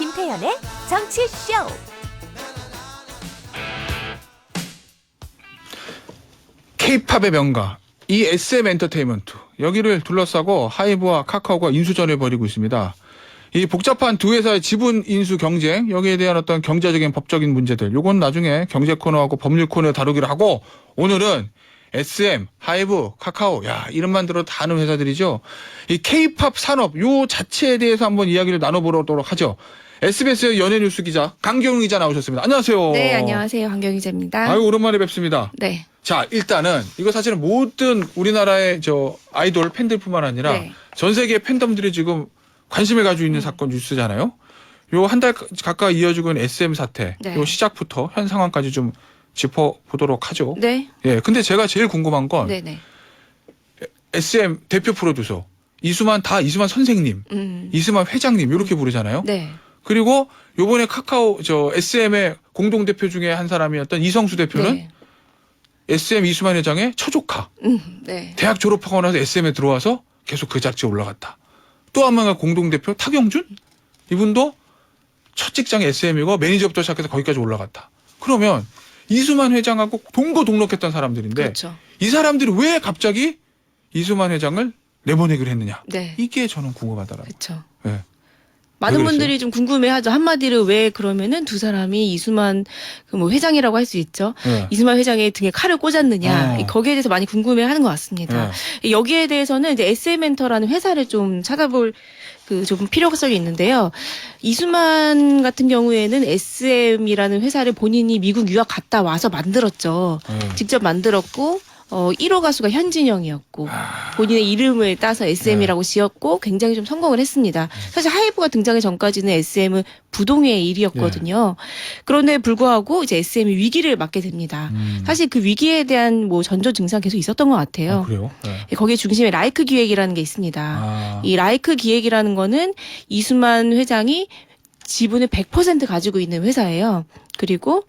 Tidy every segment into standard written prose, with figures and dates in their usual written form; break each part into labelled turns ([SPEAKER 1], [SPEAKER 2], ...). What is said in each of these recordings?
[SPEAKER 1] 김태현의 정치쇼.
[SPEAKER 2] K-팝의 명가 이 SM 엔터테인먼트 여기를 둘러싸고 하이브와 카카오가 인수전을 벌이고 있습니다. 이 복잡한 두 회사의 지분 인수 경쟁 여기에 대한 어떤 경제적인 법적인 문제들 요건 나중에 경제 코너하고 법률 코너에 다루기로 하고 오늘은 SM, 하이브, 카카오 야 이름만 들어도 다 아는 회사들이죠. 이 K-팝 산업 요 자체에 대해서 한번 이야기를 나눠보도록 하죠. SBS 연예뉴스 기자 강경훈 기자 나오셨습니다. 안녕하세요.
[SPEAKER 3] 네, 안녕하세요. 강경 기자입니다.
[SPEAKER 2] 아유 오랜만에 뵙습니다.
[SPEAKER 3] 네.
[SPEAKER 2] 자, 일단은 이거 사실은 모든 우리나라의 저 아이돌 팬들뿐만 아니라
[SPEAKER 3] 네.
[SPEAKER 2] 전 세계 팬덤들이 지금 관심을 가지고 있는 사건 뉴스잖아요. 요 한 달 가까이 이어지고 있는 SM 사태,
[SPEAKER 3] 네.
[SPEAKER 2] 요 시작부터 현 상황까지 좀 짚어보도록 하죠.
[SPEAKER 3] 네.
[SPEAKER 2] 예, 근데 제가 제일 궁금한 건
[SPEAKER 3] 네네.
[SPEAKER 2] SM 대표 프로듀서 이수만 선생님, 이수만 회장님 이렇게 부르잖아요.
[SPEAKER 3] 네.
[SPEAKER 2] 그리고 요번에 카카오 저 SM의 공동 대표 중에 한 사람이었던 이성수 대표는
[SPEAKER 3] 네.
[SPEAKER 2] SM 이수만 회장의 처조카.
[SPEAKER 3] 네.
[SPEAKER 2] 대학 졸업하고 나서 SM에 들어와서 계속 그 자리에 올라갔다. 또 한 명의 공동대표 타경준? 이분도 첫 직장이 SM이고 매니저부터 시작해서 거기까지 올라갔다. 그러면 이수만 회장하고 동거동록했던 사람들인데
[SPEAKER 3] 그렇죠.
[SPEAKER 2] 이 사람들이 왜 갑자기 이수만 회장을 내보내기로 했느냐.
[SPEAKER 3] 네.
[SPEAKER 2] 이게 저는 궁금하더라고요.
[SPEAKER 3] 그렇죠.
[SPEAKER 2] 네.
[SPEAKER 3] 많은
[SPEAKER 2] 왜 그랬어요?
[SPEAKER 3] 분들이 좀 궁금해하죠. 한마디로 왜 그러면은 두 사람이 이수만 그 뭐 회장이라고 할 수 있죠.
[SPEAKER 2] 네.
[SPEAKER 3] 이수만 회장의 등에 칼을 꽂았느냐.
[SPEAKER 2] 어.
[SPEAKER 3] 거기에 대해서 많이 궁금해하는 것 같습니다. 여기에 대해서는 이제 SM엔터라는 회사를 좀 찾아볼 그 좀 필요성이 있는데요. 이수만 같은 경우에는 SM이라는 회사를 본인이 미국 유학 갔다 와서 만들었죠.
[SPEAKER 2] 네.
[SPEAKER 3] 직접 만들었고 1호 가수가 현진영이었고 본인의 이름을 따서 SM이라고 지었고 굉장히 좀 성공을 했습니다. 사실 하이브가 등장하기 전까지는 SM은 부동의 일이었거든요. 그런데 불구하고 이제 SM이 위기를 맞게 됩니다. 사실 그 위기에 대한 뭐 전조 증상 계속 있었던 것 같아요.
[SPEAKER 2] 그래요? 네.
[SPEAKER 3] 거기에 중심에 라이크 기획이라는 게 있습니다.
[SPEAKER 2] 아.
[SPEAKER 3] 이 라이크 기획이라는 거는 이수만 회장이 지분을 100% 가지고 있는 회사예요. 그리고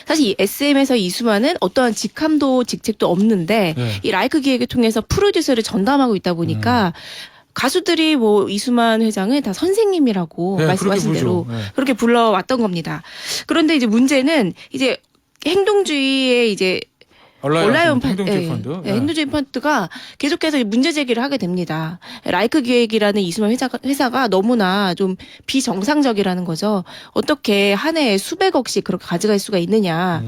[SPEAKER 3] 사실 이 SM에서 이수만은 어떠한 직함도 직책도 없는데
[SPEAKER 2] 네.
[SPEAKER 3] 이 라이크 기획을 통해서 프로듀서를 전담하고 있다 보니까 가수들이 뭐 이수만 회장을 다 선생님이라고
[SPEAKER 2] 네,
[SPEAKER 3] 말씀하신
[SPEAKER 2] 그렇게
[SPEAKER 3] 대로
[SPEAKER 2] 부르죠. 네.
[SPEAKER 3] 그렇게 불러왔던 겁니다. 그런데 이제 문제는 이제 행동주의의 이제 온라인
[SPEAKER 2] 행동주의 펀드. 네.
[SPEAKER 3] 행동주의 펀드가 계속해서 문제 제기를 하게 됩니다. 라이크 기획이라는 이수만 회사가 너무나 좀 비정상적이라는 거죠. 어떻게 한 해에 수백억씩 그렇게 가져갈 수가 있느냐.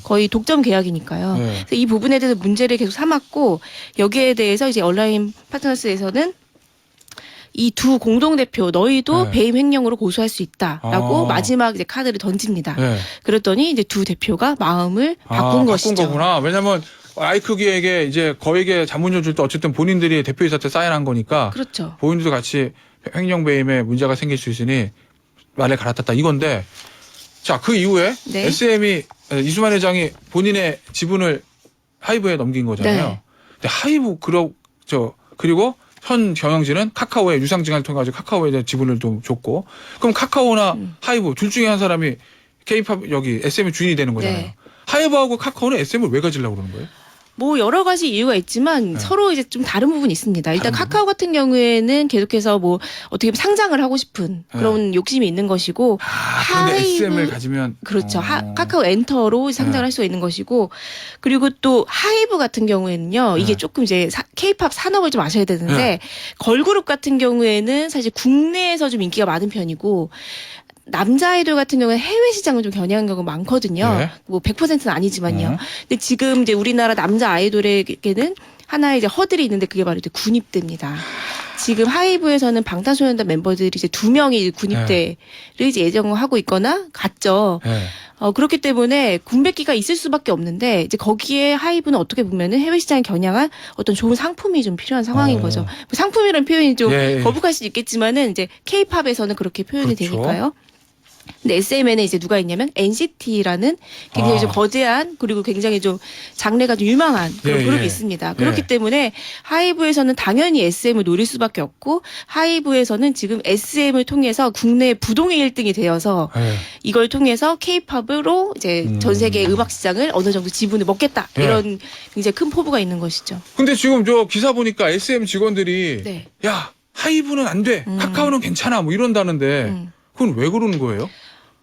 [SPEAKER 3] 거의 독점 계약이니까요.
[SPEAKER 2] 네.
[SPEAKER 3] 그래서 이 부분에 대해서 문제를 계속 삼았고 여기에 대해서 이제 온라인 파트너스에서는 이 두 공동대표 너희도
[SPEAKER 2] 네.
[SPEAKER 3] 배임 횡령으로 고소할 수 있다라고
[SPEAKER 2] 아.
[SPEAKER 3] 마지막 이제 카드를 던집니다.
[SPEAKER 2] 네.
[SPEAKER 3] 그랬더니 이제 두 대표가 마음을 바꾼 것이죠.
[SPEAKER 2] 바꾼 거구나. 왜냐면 라이크 기획에 이제 거액의 자문료 줄 때 어쨌든 본인들이 대표이사한테 사인한 거니까
[SPEAKER 3] 그렇죠.
[SPEAKER 2] 본인들도 같이 횡령 배임에 문제가 생길 수 있으니 말을 갈아탔다 이건데 자 그 이후에
[SPEAKER 3] 네.
[SPEAKER 2] SM이 이수만 회장이 본인의 지분을 하이브에 넘긴 거잖아요.
[SPEAKER 3] 네.
[SPEAKER 2] 근데 하이브 그리고 현 경영진은 카카오에 유상증을 통해 가지고 카카오에 대한 지분을 좀 줬고 그럼 카카오나 하이브 둘 중에 한 사람이 K-팝 여기 SM의 주인이 되는 거잖아요.
[SPEAKER 3] 네.
[SPEAKER 2] 하이브하고 카카오는 SM을 왜 가지려고 그러는 거예요?
[SPEAKER 3] 뭐 여러 가지 이유가 있지만
[SPEAKER 2] 네.
[SPEAKER 3] 서로 이제 좀 다른 부분이 있습니다. 일단
[SPEAKER 2] 다른
[SPEAKER 3] 카카오 같은 경우에는 계속해서 뭐 어떻게 보면 상장을 하고 싶은 그런 욕심이 있는 것이고
[SPEAKER 2] 그런데
[SPEAKER 3] 하이브-
[SPEAKER 2] SM을 가지면
[SPEAKER 3] 그렇죠. 카카오 엔터로 상장을
[SPEAKER 2] 네.
[SPEAKER 3] 할 수가 있는 것이고 그리고 또 하이브 같은 경우에는요. 이게
[SPEAKER 2] 네.
[SPEAKER 3] 조금 이제 K-팝 산업을 좀 아셔야 되는데
[SPEAKER 2] 네.
[SPEAKER 3] 걸그룹 같은 경우에는 사실 국내에서 좀 인기가 많은 편이고 남자 아이돌 같은 경우는 해외 시장을 좀 겨냥한 경우가 많거든요.
[SPEAKER 2] 네.
[SPEAKER 3] 뭐 100%는 아니지만요. 근데 지금 이제 우리나라 남자 아이돌에게는 하나의 이제 허들이 있는데 그게 바로 이제 군입대입니다. 지금 하이브에서는 방탄소년단 멤버들이 이제 2명이 군입대를 이제 예정하고 있거나 갔죠.
[SPEAKER 2] 네.
[SPEAKER 3] 그렇기 때문에 군백기가 있을 수밖에 없는데 이제 거기에 하이브는 어떻게 보면은 해외 시장에 겨냥한 어떤 좋은 상품이 좀 필요한 상황인 거죠. 뭐 상품이라는 표현이 좀
[SPEAKER 2] 예, 예.
[SPEAKER 3] 거북할 수 있겠지만은 이제 K-팝에서는 그렇게 표현이
[SPEAKER 2] 그렇죠.
[SPEAKER 3] 되니까요. 근데 SM에는 이제 누가 있냐면 NCT라는 굉장히
[SPEAKER 2] 아.
[SPEAKER 3] 좀 거대한 그리고 굉장히 좀 장래가 좀 유망한 그런
[SPEAKER 2] 예,
[SPEAKER 3] 그룹이
[SPEAKER 2] 예.
[SPEAKER 3] 있습니다. 그렇기
[SPEAKER 2] 예.
[SPEAKER 3] 때문에 하이브에서는 당연히 SM을 노릴 수밖에 없고 하이브에서는 지금 SM을 통해서 국내 부동의 1등이 되어서
[SPEAKER 2] 네.
[SPEAKER 3] 이걸 통해서 K-팝으로 이제 전 세계 음악 시장을 어느 정도 지분을 먹겠다
[SPEAKER 2] 예.
[SPEAKER 3] 이런 굉장히 큰 포부가 있는 것이죠.
[SPEAKER 2] 근데 지금 저 기사 보니까 SM 직원들이
[SPEAKER 3] 네.
[SPEAKER 2] 야 하이브는 안 돼, 카카오는 괜찮아 뭐 이런다는데 그건 왜 그러는 거예요?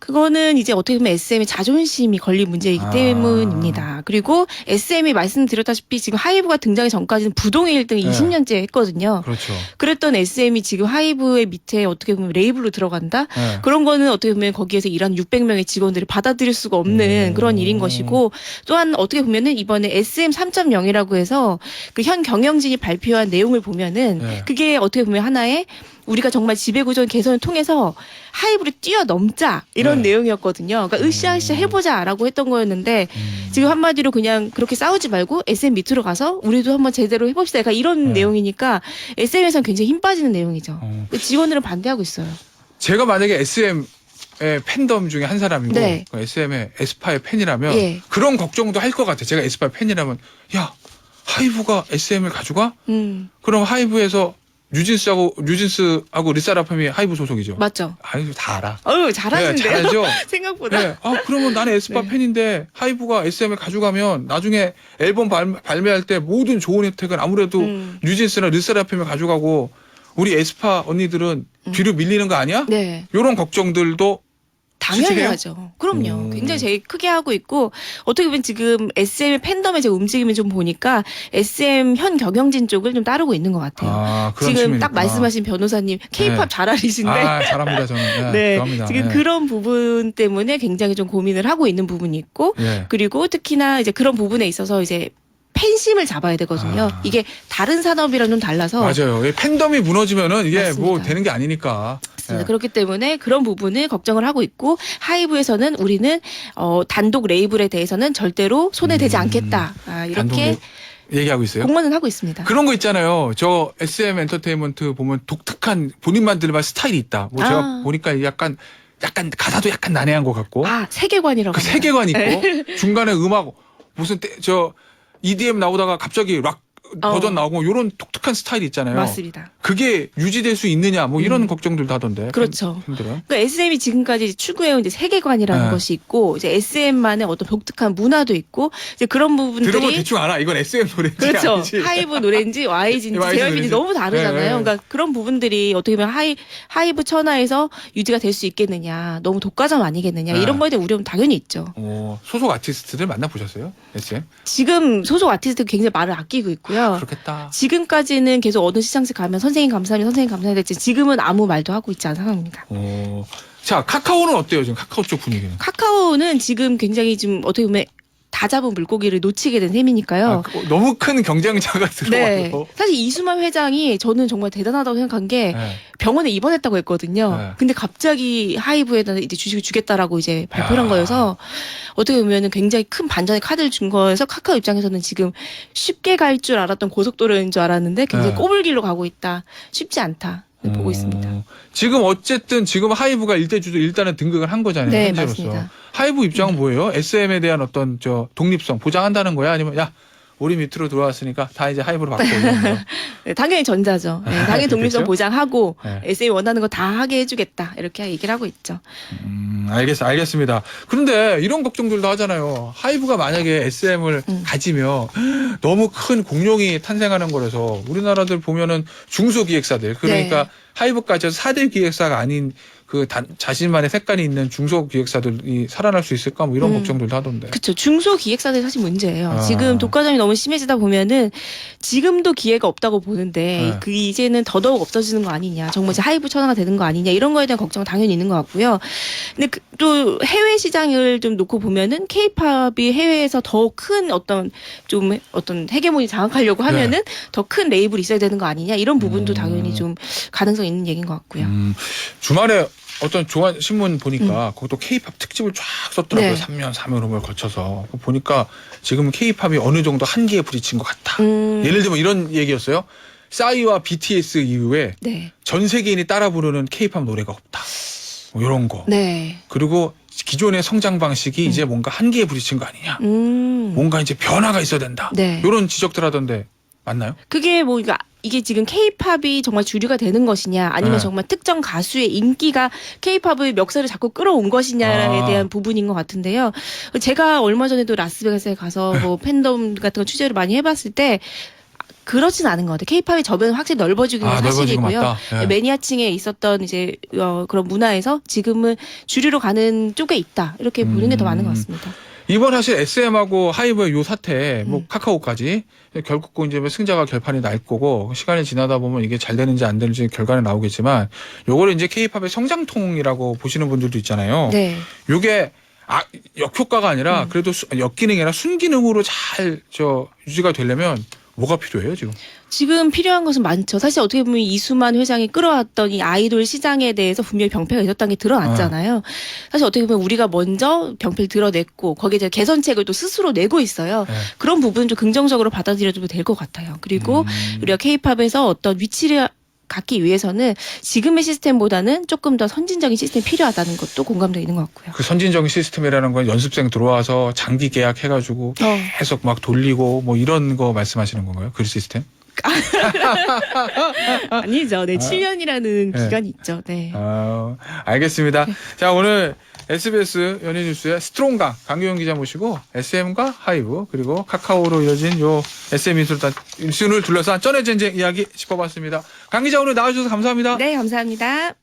[SPEAKER 3] 그거는 이제 어떻게 보면 SM의 자존심이 걸린 문제이기 때문입니다. 그리고 SM이 말씀드렸다시피 지금 하이브가 등장하기 전까지는 부동의 1등을 20년째 했거든요.
[SPEAKER 2] 그렇죠.
[SPEAKER 3] 그랬던 SM이 지금 하이브의 밑에 어떻게 보면 레이블로 들어간다?
[SPEAKER 2] 네.
[SPEAKER 3] 그런 거는 어떻게 보면 거기에서 일하는 600명의 직원들을 받아들일 수가 없는 그런 일인 것이고, 또한 어떻게 보면은 이번에 SM 3.0이라고 해서 그 현 경영진이 발표한 내용을 보면은
[SPEAKER 2] 네.
[SPEAKER 3] 그게 어떻게 보면 하나의 우리가 정말 지배구조 개선을 통해서 하이브를 뛰어넘자 이런
[SPEAKER 2] 네.
[SPEAKER 3] 내용이었거든요. 그러니까 으쌰으쌰 해보자라고 했던 거였는데 지금 한마디로 그냥 그렇게 싸우지 말고 SM 밑으로 가서 우리도 한번 제대로 해봅시다. 그러니까 이런
[SPEAKER 2] 네.
[SPEAKER 3] 내용이니까 SM에서는 굉장히 힘 빠지는 내용이죠.
[SPEAKER 2] 어.
[SPEAKER 3] 근데 직원들은 반대하고 있어요.
[SPEAKER 2] 제가 만약에 SM의 팬덤 중에 한 사람이고
[SPEAKER 3] 네.
[SPEAKER 2] SM의 에스파의 팬이라면
[SPEAKER 3] 예.
[SPEAKER 2] 그런 걱정도 할 것 같아요. 제가 에스파의 팬이라면 야 하이브가 SM을 가져가? 그럼 하이브에서 뉴진스하고 르세라핌이 하이브 소속이죠.
[SPEAKER 3] 맞죠.
[SPEAKER 2] 아니 다 알아.
[SPEAKER 3] 잘하시는데요.
[SPEAKER 2] 네, 잘하죠.
[SPEAKER 3] 생각보다.
[SPEAKER 2] 네. 아 그러면 나는 에스파
[SPEAKER 3] 네.
[SPEAKER 2] 팬인데 하이브가 SM을 가져가면 나중에 앨범 발매할 때 모든 좋은 혜택은 아무래도 뉴진스나 르세라핌이 가져가고 우리 에스파 언니들은 뒤로 밀리는 거 아니야?
[SPEAKER 3] 네.
[SPEAKER 2] 이런 걱정들도
[SPEAKER 3] 당연히 하죠. 그럼요. 굉장히 제일 크게 하고 있고, 어떻게 보면 지금 SM의 팬덤의 제 움직임을 좀 보니까 SM 현 경영진 쪽을 좀 따르고 있는 것 같아요.
[SPEAKER 2] 그런
[SPEAKER 3] 지금
[SPEAKER 2] 측면이
[SPEAKER 3] 딱
[SPEAKER 2] 있구나.
[SPEAKER 3] 말씀하신 변호사님 K-팝
[SPEAKER 2] 네.
[SPEAKER 3] 잘 알으신데
[SPEAKER 2] 잘합니다 저는.
[SPEAKER 3] 네,
[SPEAKER 2] 좋아합니다.
[SPEAKER 3] 지금
[SPEAKER 2] 네.
[SPEAKER 3] 그런 부분 때문에 굉장히 좀 고민을 하고 있는 부분이 있고,
[SPEAKER 2] 예.
[SPEAKER 3] 그리고 특히나 이제 그런 부분에 있어서 이제 팬심을 잡아야 되거든요. 이게 다른 산업이랑 좀 달라서.
[SPEAKER 2] 맞아요. 이 팬덤이 무너지면은 이게
[SPEAKER 3] 맞습니다.
[SPEAKER 2] 뭐 되는 게 아니니까.
[SPEAKER 3] 맞습니다.
[SPEAKER 2] 예.
[SPEAKER 3] 그렇기 때문에 그런 부분을 걱정을 하고 있고, 하이브에서는 우리는 단독 레이블에 대해서는 절대로 손에 대지 않겠다.
[SPEAKER 2] 단독
[SPEAKER 3] 이렇게
[SPEAKER 2] 얘기하고 있어요.
[SPEAKER 3] 공언은 하고 있습니다.
[SPEAKER 2] 그런 거 있잖아요. 저 SM 엔터테인먼트 보면 독특한 본인만들만 스타일이 있다. 뭐 제가 보니까 약간 가사도 약간 난해한 것 같고.
[SPEAKER 3] 세계관이라고.
[SPEAKER 2] 그
[SPEAKER 3] 합니다.
[SPEAKER 2] 세계관 있고 중간에 음악 무슨 저 EDM 나오다가 갑자기 락 버전 나오고 이런 독특한 스타일이 있잖아요.
[SPEAKER 3] 맞습니다.
[SPEAKER 2] 그게 유지될 수 있느냐 뭐 이런 걱정들도 하던데.
[SPEAKER 3] 그렇죠.
[SPEAKER 2] 팬들은.
[SPEAKER 3] 그러니까 SM이 지금까지 추구해온 이제 세계관이라는
[SPEAKER 2] 네.
[SPEAKER 3] 것이 있고, 이제 SM만의 어떤 독특한 문화도 있고, 이제 그런 부분들이.
[SPEAKER 2] 들으면 대충 알아. 이건 SM 노래인지
[SPEAKER 3] 그렇죠.
[SPEAKER 2] 아니지.
[SPEAKER 3] 하이브 노래인지 YG인지
[SPEAKER 2] YG
[SPEAKER 3] JYP인지
[SPEAKER 2] 노래인지.
[SPEAKER 3] 너무 다르잖아요.
[SPEAKER 2] 네, 네.
[SPEAKER 3] 그러니까 그런 부분들이 어떻게 보면 하이브 천하에서 유지가 될 수 있겠느냐, 너무 독과점 아니겠느냐,
[SPEAKER 2] 네.
[SPEAKER 3] 이런 거에 대한 우려는 당연히 있죠.
[SPEAKER 2] 소속 아티스트들 만나보셨어요? SM?
[SPEAKER 3] 지금 소속 아티스트 굉장히 말을 아끼고 있고요.
[SPEAKER 2] 그렇겠다.
[SPEAKER 3] 지금까지는 계속 어느 시상식 가면 선생님 감사합니다 했지, 지금은 아무 말도 하고 있지 않은 상황입니다.
[SPEAKER 2] 자, 카카오는 어때요? 지금 카카오 쪽 분위기는?
[SPEAKER 3] 카카오는 지금 굉장히 좀 어떻게 보면 다 잡은 물고기를 놓치게 된 셈이니까요.
[SPEAKER 2] 너무 큰 경쟁자가
[SPEAKER 3] 네.
[SPEAKER 2] 들어와서.
[SPEAKER 3] 사실 이수만 회장이 저는 정말 대단하다고 생각한 게
[SPEAKER 2] 네.
[SPEAKER 3] 병원에 입원했다고 했거든요.
[SPEAKER 2] 네.
[SPEAKER 3] 근데 갑자기 하이브에다 이제 주식을 주겠다라고 이제 발표한 거여서 어떻게 보면은 굉장히 큰 반전의 카드를 준 거여서 카카오 입장에서는 지금 쉽게 갈 줄 알았던 고속도로인 줄 알았는데 굉장히
[SPEAKER 2] 네.
[SPEAKER 3] 꼬불길로 가고 있다. 쉽지 않다. 보고 있습니다.
[SPEAKER 2] 지금 어쨌든 지금 하이브가 일대주도 일단은 등극을 한 거잖아요.
[SPEAKER 3] 네,
[SPEAKER 2] 현재로서.
[SPEAKER 3] 맞습니다.
[SPEAKER 2] 하이브 입장은 뭐예요? SM에 대한 어떤 저 독립성 보장한다는 거야? 아니면 야 우리 밑으로 들어왔으니까 다 이제 하이브로 바꿔 이런 거?
[SPEAKER 3] 네, 당연히 전자죠. 네, 당연히 독립성
[SPEAKER 2] 그렇겠죠?
[SPEAKER 3] 보장하고
[SPEAKER 2] 네.
[SPEAKER 3] SM 원하는 거 다 하게 해주겠다. 이렇게 얘기를 하고 있죠.
[SPEAKER 2] 알겠습니다. 그런데 이런 걱정들도 하잖아요. 하이브가 만약에 SM을 가지면 너무 큰 공룡이 탄생하는 거라서 우리나라들 보면은 중소기획사들 그러니까
[SPEAKER 3] 네.
[SPEAKER 2] 하이브까지 해서 4대 기획사가 아닌 그 자신만의 색깔이 있는 중소기획사들이 살아날 수 있을까 뭐 이런 걱정들도 하던데.
[SPEAKER 3] 그렇죠. 중소기획사들이 사실 문제예요.
[SPEAKER 2] 아.
[SPEAKER 3] 지금 독과점이 너무 심해지다 보면은 지금도 기회가 없다고 보는데
[SPEAKER 2] 네.
[SPEAKER 3] 그 이제는 더더욱 없어지는 거 아니냐. 정말 이제 하이브 천하가 되는 거 아니냐. 이런 거에 대한 걱정은 당연히 있는 것 같고요. 근데 또 해외 시장을 좀 놓고 보면은 K-팝이 해외에서 더 큰 어떤 헤게모니 장악하려고 하면은 더 큰 레이블이 있어야 되는 거 아니냐. 이런 부분도 당연히 좀 가능성 있는 얘기인 것 같고요.
[SPEAKER 2] 주말에 어떤 조한 신문 보니까 거기도 K-팝 특집을 쫙 썼더라고요.
[SPEAKER 3] 네.
[SPEAKER 2] 3년 4을 거쳐서 보니까 지금은 K-팝이 어느 정도 한계에 부딪힌 것 같다. 예를 들면 이런 얘기였어요. 싸이와 BTS 이후에
[SPEAKER 3] 네.
[SPEAKER 2] 전 세계인이 따라 부르는 K-팝 노래가 없다. 뭐 이런 거.
[SPEAKER 3] 네.
[SPEAKER 2] 그리고 기존의 성장 방식이 이제 뭔가 한계에 부딪힌 거 아니냐. 뭔가 이제 변화가 있어야 된다.
[SPEAKER 3] 네.
[SPEAKER 2] 이런 지적들 하던데 맞나요?
[SPEAKER 3] 그게 뭐 이게 지금 K-팝이 정말 주류가 되는 것이냐, 아니면
[SPEAKER 2] 네.
[SPEAKER 3] 정말 특정 가수의 인기가 K-팝의 멱살을 자꾸 끌어온 것이냐에
[SPEAKER 2] 아.
[SPEAKER 3] 대한 부분인 것 같은데요. 제가 얼마 전에도 라스베가스에 가서 뭐 팬덤 같은 거 취재를 많이 해봤을 때 그렇진 않은 것 같아요. K-팝의 저변은 확실히 넓어지고 있는
[SPEAKER 2] 넓어지고
[SPEAKER 3] 사실이고요.
[SPEAKER 2] 맞다. 예.
[SPEAKER 3] 매니아층에 있었던 이제 그런 문화에서 지금은 주류로 가는 쪽에 있다. 이렇게 보는 게 더 많은 것 같습니다.
[SPEAKER 2] 이번 사실 SM하고 하이브의 요 사태, 뭐 카카오까지 결국 이제 승자가 결판이 날 거고 시간이 지나다 보면 이게 잘 되는지 안 되는지 결과는 나오겠지만 요거를 이제 K-팝의 성장통이라고 보시는 분들도 있잖아요.
[SPEAKER 3] 네.
[SPEAKER 2] 요게 역효과가 아니라 그래도 역기능이 아니라 순기능으로 잘 유지가 되려면 뭐가 필요해요 지금?
[SPEAKER 3] 지금 필요한 것은 많죠. 사실 어떻게 보면 이수만 회장이 끌어왔던 이 아이돌 시장에 대해서 분명히 병폐가 있었다는 게 드러났잖아요. 사실 어떻게 보면 우리가 먼저 병폐를 드러냈고 거기에 대해 개선책을 또 스스로 내고 있어요.
[SPEAKER 2] 네.
[SPEAKER 3] 그런 부분은 좀 긍정적으로 받아들여도 될 것 같아요. 그리고 우리가 K-팝에서 어떤 위치를 갖기 위해서는 지금의 시스템보다는 조금 더 선진적인 시스템이 필요하다는 것도 공감되어 있는 것 같고요.
[SPEAKER 2] 그 선진적인 시스템이라는 건 연습생 들어와서 장기 계약해가지고 계속 막 돌리고 뭐 이런 거 말씀하시는 건가요? 그 시스템?
[SPEAKER 3] 아니죠. 네, 7년이라는
[SPEAKER 2] 네.
[SPEAKER 3] 기간이 있죠. 네.
[SPEAKER 2] 알겠습니다. 자, 오늘 SBS 연예뉴스의 스트롱강 강규영 기자 모시고 SM과 하이브 그리고 카카오로 이어진 요 SM 인수를 둘러싼 쩐의 전쟁 이야기 짚어봤습니다. 강 기자 오늘 나와주셔서 감사합니다.
[SPEAKER 3] 네, 감사합니다.